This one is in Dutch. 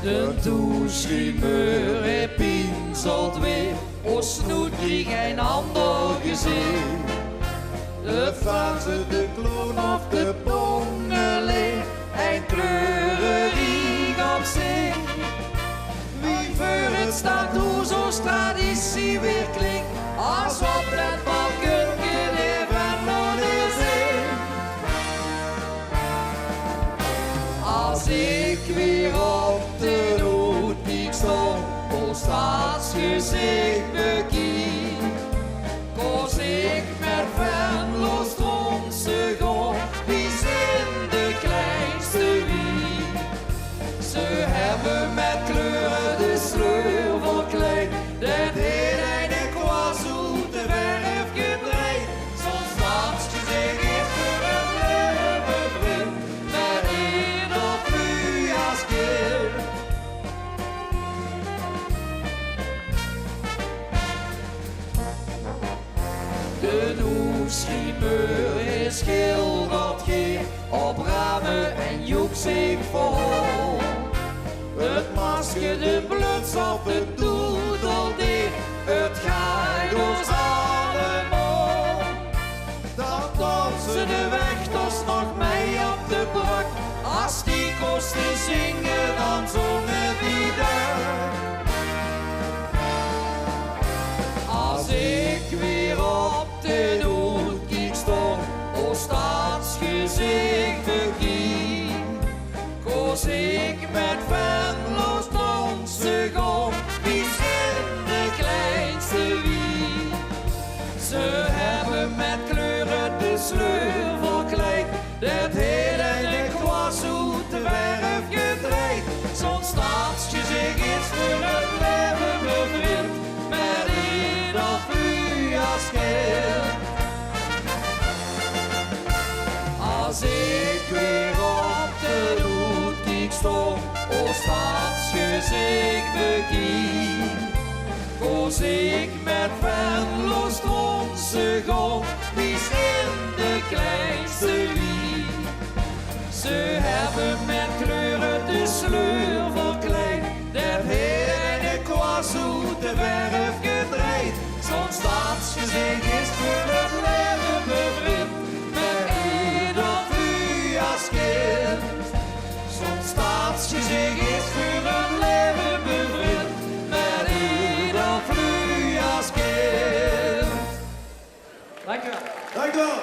De toeschimmer hij pinselt weer, o snoet die geen ander gezicht. De fase, de kloon of de bongelee, een kleurerig op zich. Wie voor het stadhuis als traditie weer klinkt, als op het balkon even nog de zee. Als ik weer op de Noorddiek stond, vol staatsgezicht bekiek, koos ik met Venlo's tromse gong, wie zijn de kleinste wie. Ze hebben met kleuren de sleur verkleed, dat heet hij de kwast de verf gedreid. Zo'n staatsgezicht is voor een leven vriend, met een of u als kind. De noemschiemer is schilderd geer op ramen en joek zich vol. Het masker, de bluts op het doedeldeer, het gaat ons allemaal. Dan dansen de wächters nog mee op de brak, als die kosten zingen dan zongen die daar. Als ik weer op de Noorddiek stond, o staatsgezicht bekiek, koos ik met Venlo's tromse gong, wie zijn de kleinste wie. Ze hebben met kleuren de sleur verkleed, dat hele kwast uit de verf gedreid. Zo'n staatsgezicht is voor het leven bevriend, met een of u als kind. Als ik weer op de Noorddiek stond, o staatsgezicht bekiek, koos ik met Venlo's tromse gong, wie zijn de kleinste wie. Ze hebben met kleuren de sleur verkleed, dat hele kwast uit de verf gedreid. Zo'n staatsgezicht is voor het leven bevriend, met een of u als kind. Zo'n staatsgezicht is voor het leven bevriend, met een of u als kind. Dank u wel. Dank u wel.